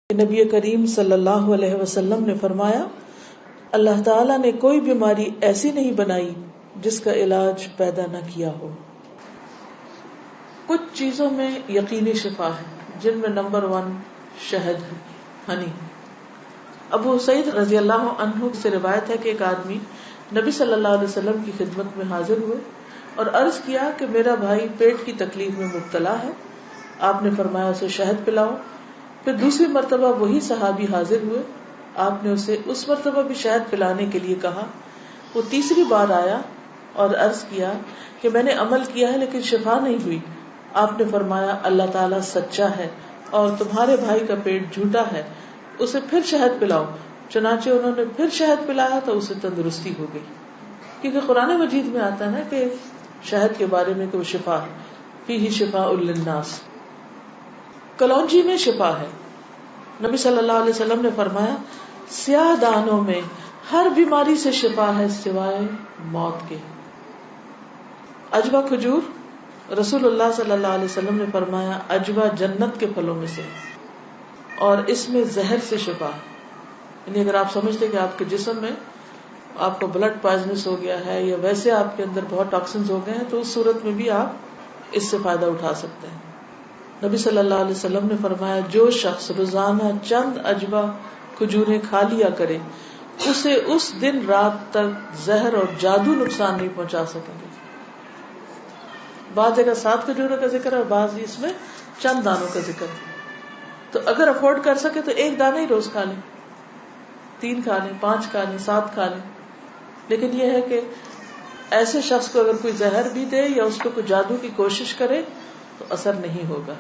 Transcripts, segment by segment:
نبی کریم صلی اللہ علیہ وسلم نے فرمایا، اللہ تعالیٰ نے کوئی بیماری ایسی نہیں بنائی جس کا علاج پیدا نہ کیا ہو۔ کچھ چیزوں میں یقینی شفا ہے، جن میں نمبر 1 شہد ہے، ہنی۔ ابو سعید رضی اللہ عنہ سے روایت ہے کہ ایک آدمی نبی صلی اللہ علیہ وسلم کی خدمت میں حاضر ہوئے اور عرض کیا کہ میرا بھائی پیٹ کی تکلیف میں مبتلا ہے۔ آپ نے فرمایا اسے شہد پلاؤ۔ پھر دوسری مرتبہ وہی صحابی حاضر ہوئے، آپ نے اسے اس مرتبہ بھی شہد پلانے کے لیے کہا۔ وہ تیسری بار آیا اور عرض کیا کہ میں نے عمل کیا ہے لیکن شفا نہیں ہوئی۔ آپ نے فرمایا اللہ تعالیٰ سچا ہے اور تمہارے بھائی کا پیٹ جھوٹا ہے، اسے پھر شہد پلاؤ۔ چنانچہ انہوں نے پھر شہد پلایا تو اسے تندرستی ہو گئی۔ کیونکہ قرآن مجید میں آتا ہے کہ شہد کے بارے میں کہ وہ شفا ہے، فیہ شفاء للناس۔ کلونجی میں شفا ہے۔ نبی صلی اللہ علیہ وسلم نے فرمایا سیاہ دانوں میں ہر بیماری سے شفا ہے سوائے موت کے۔ عجوہ کھجور، رسول اللہ صلی اللہ علیہ وسلم نے فرمایا عجوہ جنت کے پھلوں میں سے اور اس میں زہر سے شفا ہے۔ یعنی اگر آپ سمجھتے کہ آپ کے جسم میں آپ کا بلڈ پوائزنس ہو گیا ہے یا ویسے آپ کے اندر بہت ٹاکسنز ہو گئے ہیں تو اس صورت میں بھی آپ اس سے فائدہ اٹھا سکتے ہیں۔ نبی صلی اللہ علیہ وسلم نے فرمایا جو شخص روزانہ چند عجوہ کھجوریں کھا لیا کرے اسے اس دن رات تک زہر اور جادو نقصان نہیں پہنچا سکیں گے۔ بعض جگہ 7 کھجوروں کا ذکر ہے اور بعض اس میں چند دانوں کا ذکر ہے۔ تو اگر افورڈ کر سکے تو ایک دانہ ہی روز کھا لیں، 3 کھا لیں، 5 کھا لیں، 7 کھا لیں۔ لیکن یہ ہے کہ ایسے شخص کو اگر کوئی زہر بھی دے یا اس کو کوئی جادو کی کوشش کرے تو اثر نہیں ہوگا۔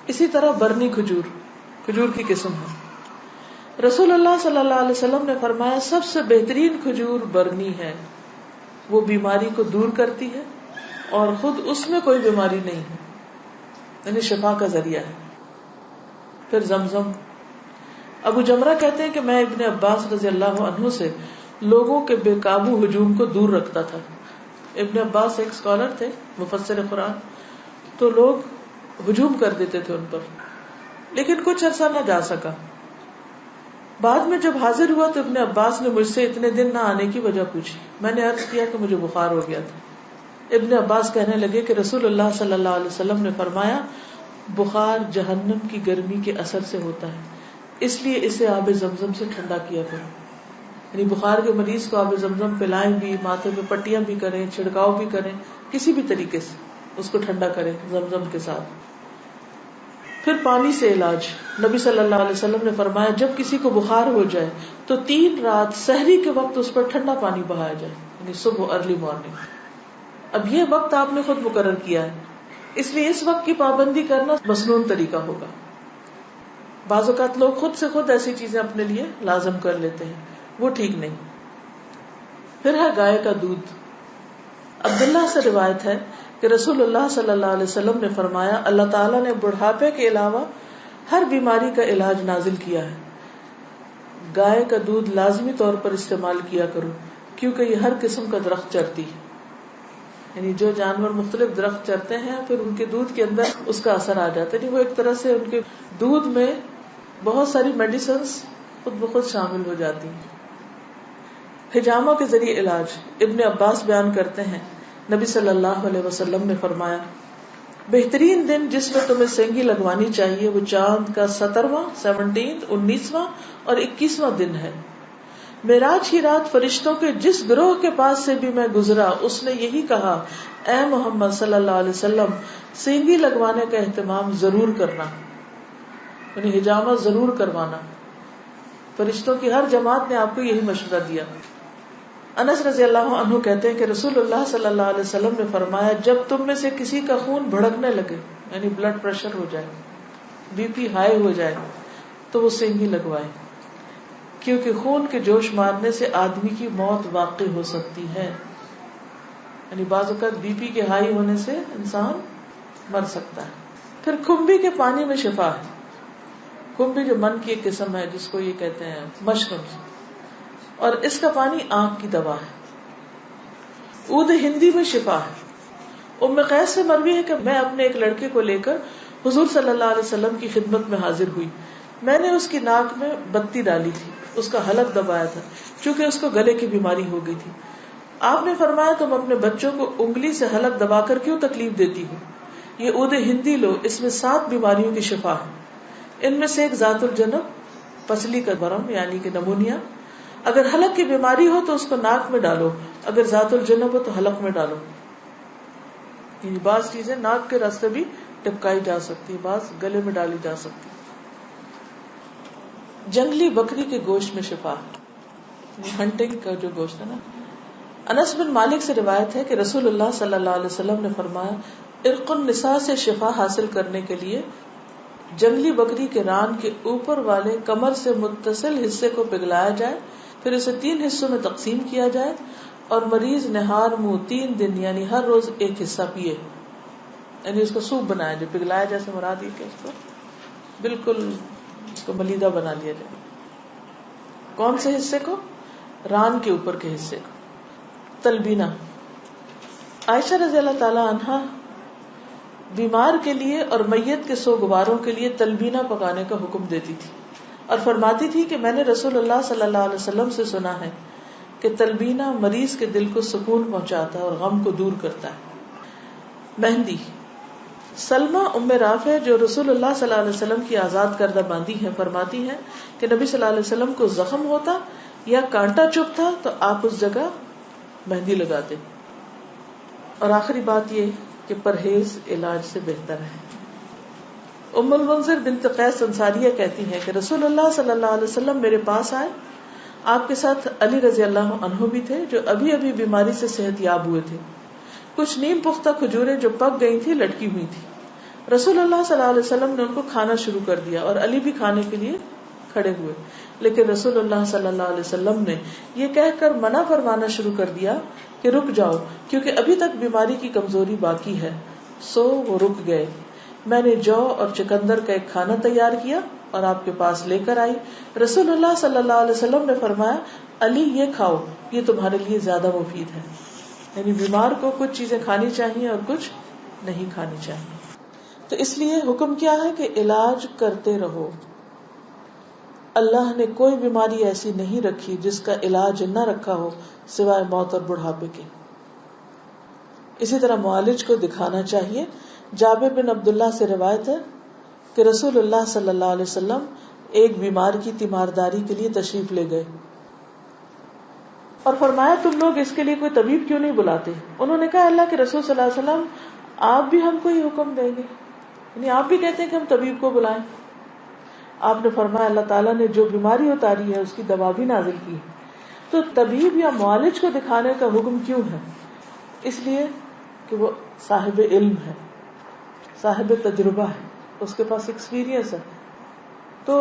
اسی طرح برنی کھجور کی قسم ہے۔ رسول اللہ صلی اللہ علیہ وسلم نے فرمایا سب سے بہترین کھجور برنی ہے، وہ بیماری کو دور کرتی ہے اور خود اس میں کوئی بیماری نہیں ہے، یعنی شفا کا ذریعہ ہے۔ پھر زمزم۔ ابو جمرہ کہتے ہیں کہ میں ابن عباس رضی اللہ عنہ سے لوگوں کے بے قابو ہجوم کو دور رکھتا تھا۔ ابن عباس ایک اسکالر تھے، مفسر قرآن، تو لوگ ہجوم کر دیتے تھے ان پر، لیکن کچھ عرصہ نہ جا سکا۔ بعد میں جب حاضر ہوا تو ابن عباس نے مجھ سے اتنے دن نہ آنے کی وجہ پوچھی۔ میں نے عرض کیا کہ مجھے بخار ہو گیا تھا۔ ابن عباس کہنے لگے کہ رسول اللہ صلی اللہ علیہ وسلم نے فرمایا بخار جہنم کی گرمی کے اثر سے ہوتا ہے، اس لیے اسے آب زمزم سے ٹھنڈا کیا کرو۔ یعنی بخار کے مریض کو آب زمزم پلائیں بھی، ماتھے پہ پٹیاں بھی کریں، چھڑکاؤ بھی کریں، کسی بھی طریقے سے اس کو ٹھنڈا کریں زمزم کے ساتھ۔ پھر پانی سے علاج۔ نبی صلی اللہ علیہ وسلم نے فرمایا جب کسی کو بخار ہو جائے تو 3 رات سحری کے وقت اس پر ٹھنڈا پانی بہایا جائے، یعنی صبح ارلی مارننگ۔ اب یہ وقت آپ نے خود مقرر کیا ہے، اس لیے اس وقت کی پابندی کرنا مسنون طریقہ ہوگا۔ بعض اوقات لوگ خود سے خود ایسی چیزیں اپنے لیے لازم کر لیتے ہیں، وہ ٹھیک نہیں۔ پھر ہے گائے کا دودھ۔ عبداللہ سے روایت ہے کہ رسول اللہ صلی اللہ علیہ وسلم نے فرمایا اللہ تعالیٰ نے بڑھاپے کے علاوہ ہر بیماری کا علاج نازل کیا ہے۔ گائے کا دودھ لازمی طور پر استعمال کیا کرو کیونکہ یہ ہر قسم کا درخت چرتی ہے، یعنی جو جانور مختلف درخت چرتے ہیں پھر ان کے دودھ کے اندر اس کا اثر آ جاتا ہے، یعنی وہ ایک طرح سے ان کے دودھ میں بہت ساری میڈیسنز خود بخود شامل ہو جاتی ہیں۔ حجامہ کے ذریعے علاج۔ ابن عباس بیان کرتے ہیں نبی صلی اللہ علیہ وسلم نے فرمایا بہترین دن جس میں تمہیں سینگی لگوانی چاہیے وہ چاند کا 17واں، 19واں اور 21واں دن ہے۔ معراج کی رات فرشتوں کے جس گروہ کے پاس سے بھی میں گزرا اس نے یہی کہا اے محمد صلی اللہ علیہ وسلم سینگی لگوانے کا اہتمام ضرور کرنا، یعنی حجامہ ضرور کروانا۔ فرشتوں کی ہر جماعت نے آپ کو یہی مشورہ دیا۔ انس رضی اللہ عنہ کہتے ہیں کہ رسول اللہ صلی اللہ علیہ وسلم نے فرمایا جب تم میں سے کسی کا خون بھڑکنے لگے، یعنی بلڈ پریشر ہو جائے، بی پی ہائی ہو جائے، تو وہ سینگی لگوائے، کیونکہ خون کے جوش مارنے سے آدمی کی موت واقع ہو سکتی ہے۔ یعنی بعض اوقات بی پی کے ہائی ہونے سے انسان مر سکتا ہے۔ پھر کھمبی کے پانی میں شفا ہے۔ کھمبی جو من کی ایک قسم ہے جس کو یہ کہتے ہیں مشروم، اور اس کا پانی آنکھ کی دوا ہے۔ عود ہندی میں شفا ہے۔ ام قیس سے مروی ہے کہ میں اپنے ایک لڑکے کو لے کر حضور صلی اللہ علیہ وسلم کی خدمت میں حاضر ہوئی۔ میں نے اس کی ناک میں بتی ڈالی تھی، اس کا حلق دبایا تھا، چونکہ اس کو گلے کی بیماری ہو گئی تھی. آپ نے فرمایا تم اپنے بچوں کو انگلی سے حلق دبا کر کیوں تکلیف دیتی ہو؟ یہ عود ہندی لو، اس میں 7 بیماریوں کی شفا ہے. ان میں سے ایک ذات الجنب، پسلی کا برم یعنی کہ نمونیا. اگر حلق کی بیماری ہو تو اس کو ناک میں ڈالو، اگر ذات الجنب ہو تو حلق میں ڈالو. یعنی بعض چیزیں ناک کے راستے بھی ٹپکائی جا سکتی، بعض گلے میں ڈالی جا سکتی. جنگلی بکری کے گوشت میں شفا، ہنٹنگ کا جو گوشت ہے نا. انس بن مالک سے روایت ہے کہ رسول اللہ صلی اللہ علیہ وسلم نے فرمایا ارق النساء سے شفا حاصل کرنے کے لیے جنگلی بکری کے ران کے اوپر والے کمر سے متصل حصے کو پگھلایا جائے، پھر اسے 3 حصوں میں تقسیم کیا جائے اور مریض نہار منہ 3 دن یعنی ہر روز ایک حصہ پیے. یعنی اس کو سوپ بنایا جائے، پگھلایا جیسے مراد یہ کہ اس کو بالکل اس کو ملیدہ بنا لیا جائے. کون سے حصے کو؟ ران کے اوپر کے حصے کو. تلبینہ. عائشہ رضی اللہ تعالی عنہا بیمار کے لیے اور میت کے سوگواروں کے لیے تلبینہ پکانے کا حکم دیتی تھی اور فرماتی تھی کہ میں نے رسول اللہ صلی اللہ علیہ وسلم سے سنا ہے کہ تلبینہ مریض کے دل کو سکون پہنچاتا ہے اور غم کو دور کرتا ہے. مہندی. سلمہ ام رافع جو رسول اللہ صلی اللہ علیہ وسلم کی آزاد کردہ باندی ہیں فرماتی ہیں کہ نبی صلی اللہ علیہ وسلم کو زخم ہوتا یا کانٹا چبھتا تو آپ اس جگہ مہندی لگاتے. اور آخری بات یہ کہ پرہیز علاج سے بہتر ہے. ام المنذر بنت قیس انصاریہ کہتی ہیں کہ رسول اللہ صلی اللہ علیہ وسلم میرے پاس آئے. آپ کے ساتھ علی رضی اللہ عنہ بھی تھے جو ابھی ابھی بیماری سے صحت یاب ہوئے تھے. کچھ نیم پختہ کھجوریں جو پک گئی تھی لٹکی ہوئی تھی. رسول اللہ صلی اللہ علیہ وسلم نے ان کو کھانا شروع کر دیا اور علی بھی کھانے کے لیے کھڑے ہوئے، لیکن رسول اللہ صلی اللہ علیہ وسلم نے یہ کہہ کر منع فرمانا شروع کر دیا کہ رک جاؤ کیونکہ ابھی تک بیماری کی کمزوری باقی ہے. سو وہ رک گئے. میں نے جو اور چکندر کا ایک کھانا تیار کیا اور آپ کے پاس لے کر آئی. رسول اللہ صلی اللہ علیہ وسلم نے فرمایا علی یہ کھاؤ، یہ تمہارے لیے زیادہ مفید ہے. یعنی بیمار کو کچھ چیزیں کھانی چاہیے اور کچھ نہیں کھانی چاہیے. تو اس لیے حکم کیا ہے کہ علاج کرتے رہو. اللہ نے کوئی بیماری ایسی نہیں رکھی جس کا علاج نہ رکھا ہو سوائے موت اور بڑھاپے کے. اسی طرح معالج کو دکھانا چاہیے. جابر بن عبداللہ سے روایت ہے کہ رسول اللہ صلی اللہ علیہ وسلم ایک بیمار کی تیمارداری کے لیے تشریف لے گئے اور فرمایا تم لوگ اس کے لیے کوئی طبیب کیوں نہیں بلاتے؟ انہوں نے کہا اللہ کے رسول صلی اللہ علیہ وسلم آپ بھی ہم کو یہ حکم دیں گے، یعنی آپ بھی کہتے ہیں کہ ہم طبیب کو بلائیں. آپ نے فرمایا اللہ تعالیٰ نے جو بیماری اتاری ہے اس کی دوا بھی نازل کی ہے. تو طبیب یا معالج کو دکھانے کا حکم کیوں ہے؟ اس لیے کہ وہ صاحب علم ہے، صاحب تجربہ ہے، اس کے پاس ایکسپیرینس ہے. تو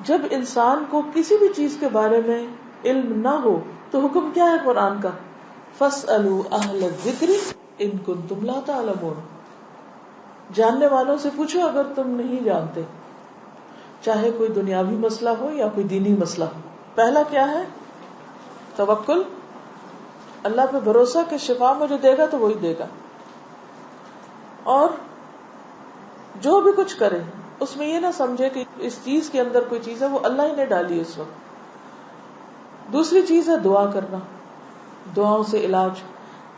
جب انسان کو کسی بھی چیز کے بارے میں علم نہ ہو تو حکم کیا ہے قرآن کا؟ فَاسْأَلُوا أَهْلَ الذِّكْرِ إِن كُنتُمْ لَا تَعْلَمُونَ. جاننے والوں سے پوچھو اگر تم نہیں جانتے، چاہے کوئی دنیاوی مسئلہ ہو یا کوئی دینی مسئلہ ہو. پہلا کیا ہے؟ توکل، اللہ پہ بھروسہ کہ شفا مجھے دے گا تو وہی دے گا، اور جو بھی کچھ کرے اس میں یہ نہ سمجھے کہ اس چیز کے اندر کوئی چیز ہے وہ اللہ ہی نے ڈالی اس وقت. دوسری چیز ہے دعا کرنا، دعاؤں سے علاج.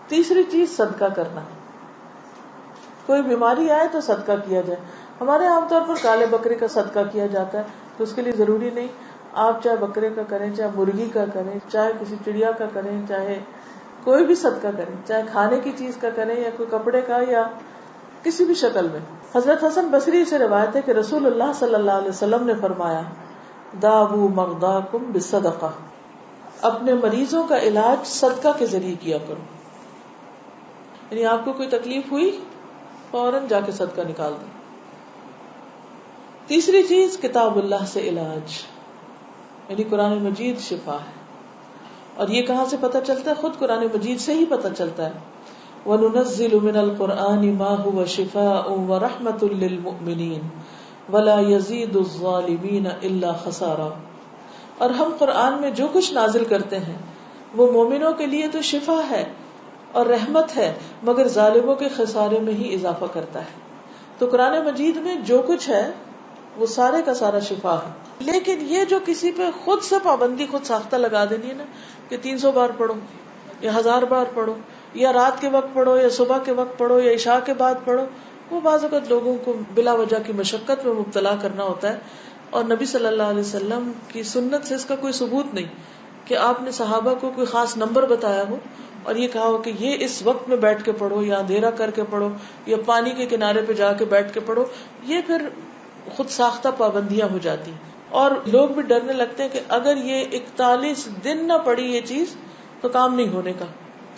تیسری چیز صدقہ کرنا. کوئی بیماری آئے تو صدقہ کیا جائے. ہمارے عام طور پر کالے بکرے کا صدقہ کیا جاتا ہے، تو اس کے لیے ضروری نہیں آپ چاہے بکرے کا کریں، چاہے مرغی کا کریں، چاہے کسی چڑیا کا کریں، چاہے کوئی بھی صدقہ کریں، چاہے کھانے کی چیز کا کریں یا کوئی کپڑے کا یا کسی بھی شکل میں. حضرت حسن بصری سے روایت ہے کہ رسول اللہ صلی اللہ علیہ وسلم نے فرمایا داؤ مرضاکم بالصدقہ، اپنے مریضوں کا علاج صدقہ کے ذریعے کیا کرو. یعنی آپ کو کوئی تکلیف ہوئی فوراً جا کے صدقہ نکال دیں. تیسری چیز کتاب اللہ سے علاج، یعنی قرآن مجید شفا ہے. اور یہ کہاں سے پتہ چلتا ہے؟ خود قرآن مجید سے ہی پتہ چلتا ہے. وَنُنَزِّلُ مِنَ الْقُرْآنِ مَا هُوَ شِفَاءٌ وَرَحْمَةٌ لِّلْمُؤْمِنِينَ وَلَا يَزِيدُ الظَّالِمِينَ إِلَّا خَسَارًا. اور ہم قرآن میں جو کچھ نازل کرتے ہیں وہ مومنوں کے لیے تو شفا ہے اور رحمت ہے، مگر ظالموں کے خسارے میں ہی اضافہ کرتا ہے. تو قرآن مجید میں جو کچھ ہے وہ سارے کا سارا شفا ہے. لیکن یہ جو کسی پہ خود سے پابندی خود ساختہ لگا دینی ہے نا کہ 300 بار پڑھو یا 1000 بار پڑھو یا رات کے وقت پڑھو یا صبح کے وقت پڑھو یا عشاء کے بعد پڑھو، وہ بعض اوقات لوگوں کو بلا وجہ کی مشقت میں مبتلا کرنا ہوتا ہے. اور نبی صلی اللہ علیہ وسلم کی سنت سے اس کا کوئی ثبوت نہیں کہ آپ نے صحابہ کو کوئی خاص نمبر بتایا ہو اور یہ کہا ہو کہ یہ اس وقت میں بیٹھ کے پڑھو یا اندھیرا کر کے پڑھو یا پانی کے کنارے پہ جا کے بیٹھ کے پڑھو. یہ پھر خود ساختہ پابندیاں ہو جاتی اور لوگ بھی ڈرنے لگتے ہیں کہ اگر یہ 41 دن نہ پڑھی یہ چیز تو کام نہیں ہونے کا.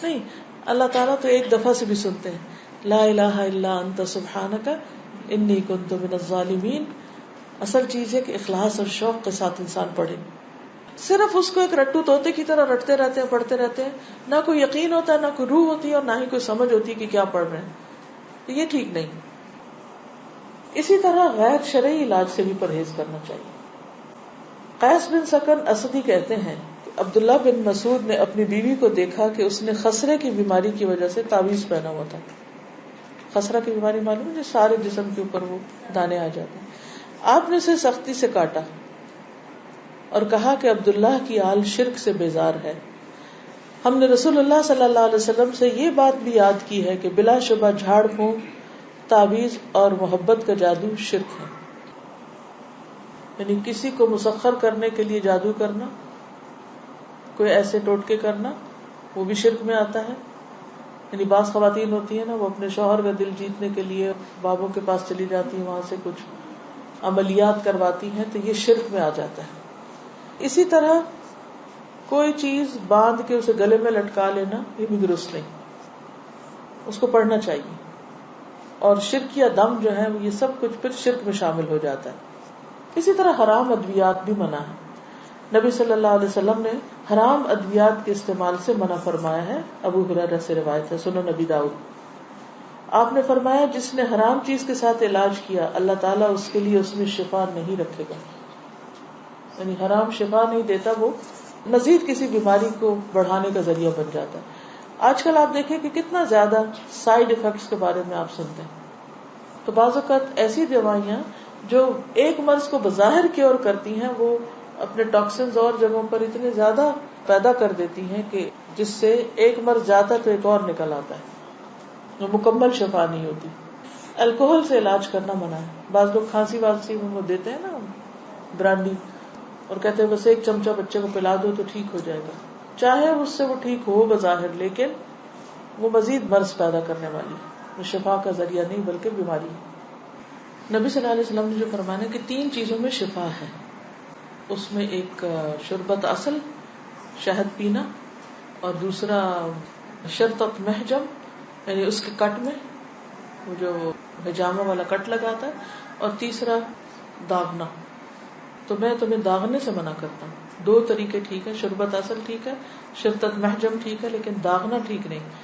نہیں، اللہ تعالیٰ تو ایک دفعہ سے بھی سنتے ہیں. لا الہ الا انت سبحانک انی کنت من الظالمین. اصل چیز ہے کہ اخلاص اور شوق کے ساتھ انسان پڑھے. صرف اس کو ایک رٹو طوطے کی طرح رٹتے رہتے ہیں، پڑھتے رہتے ہیں، نہ کوئی یقین ہوتا ہے، نہ کوئی روح ہوتی ہے اور نہ ہی کوئی سمجھ ہوتی ہے کہ کیا پڑھ رہے ہیں. تو یہ ٹھیک نہیں. اسی طرح غیر شرعی علاج سے بھی پرہیز کرنا چاہیے. قیس بن سکن اسدی کہتے ہیں کہ عبداللہ بن مسعود نے اپنی بیوی کو دیکھا کہ اس نے خسرے کی بیماری کی وجہ سے تعویذ پہنا ہوا تھا. خسرہ کی بیماری معلوم ہے، جو سارے جسم کے اوپر وہ دانے آ جاتے ہیں. آپ نے اسے سختی سے کاٹا اور کہا کہ عبداللہ کی آل شرک سے بیزار ہے. ہم نے رسول اللہ صلی اللہ علیہ وسلم سے یہ بات بھی یاد کی ہے کہ بلا شبہ جھاڑ پھونک، تعویذ اور محبت کا جادو شرک ہے. یعنی کسی کو مسخر کرنے کے لیے جادو کرنا، کوئی ایسے ٹوٹکے کرنا، وہ بھی شرک میں آتا ہے. یعنی بعض خواتین ہوتی ہیں نا، وہ اپنے شوہر کا دل جیتنے کے لیے بابوں کے پاس چلی جاتی ہیں، وہاں سے کچھ عملیات کرواتی ہیں، تو یہ شرک میں آ جاتا ہے. اسی طرح کوئی چیز باندھ کے اسے گلے میں لٹکا لینا، یہ بھی درست نہیں. اس کو پڑھنا چاہیے. اور شرک یا دم جو ہے یہ سب کچھ پھر شرک میں شامل ہو جاتا ہے. اسی طرح حرام ادویات بھی منع ہے. نبی صلی اللہ علیہ وسلم نے حرام ادویات کے استعمال سے منع فرمایا ہے. ابو ہریرہ سے روایت ہے، سنن نبی داؤد. آپ نے فرمایا جس نے حرام چیز کے ساتھ علاج کیا اللہ تعالیٰ اس کے لیے اس میں شفا نہیں رکھے گا. یعنی حرام شفا نہیں دیتا، وہ مزید کسی بیماری کو بڑھانے کا ذریعہ بن جاتا ہے. آج کل آپ دیکھیں کہ کتنا زیادہ سائیڈ ایفیکٹس کے بارے میں آپ سنتے ہیں. تو بعض اوقات ایسی دوائیاں جو ایک مرض کو بظاہر کیور کرتی ہیں، وہ اپنے ٹاکسنز اور جگہوں پر اتنے زیادہ پیدا کر دیتی ہیں کہ جس سے ایک مرض جاتا ہے تو ایک اور نکل آتا ہے، وہ مکمل شفا نہیں ہوتی. الکوہل سے علاج کرنا منع ہے. بعض لوگ کھانسی وانسی میں وہ دیتے ہیں نا برانڈی، اور کہتے ہیں بس ایک چمچہ بچے کو پلا دو تو ٹھیک ہو جائے گا. چاہے اس سے وہ ٹھیک ہو بظاہر، لیکن وہ مزید مرض پیدا کرنے والی، وہ شفا کا ذریعہ نہیں بلکہ بیماری. نبی صلی اللہ علیہ وسلم نے جو فرمایا کہ 3 چیزوں میں شفا ہے، اس میں ایک شربت اصل، شہد پینا، اور دوسرا شرطت محجم، یعنی اس کے کٹ میں وہ جو حجامہ والا کٹ لگاتا ہے، اور تیسرا داغنا. تو میں تمہیں داغنے سے منع کرتا ہوں. 2 طریقے ٹھیک ہے، شربت اصل ٹھیک ہے، شرطت محجم ٹھیک ہے، لیکن داغنا ٹھیک نہیں.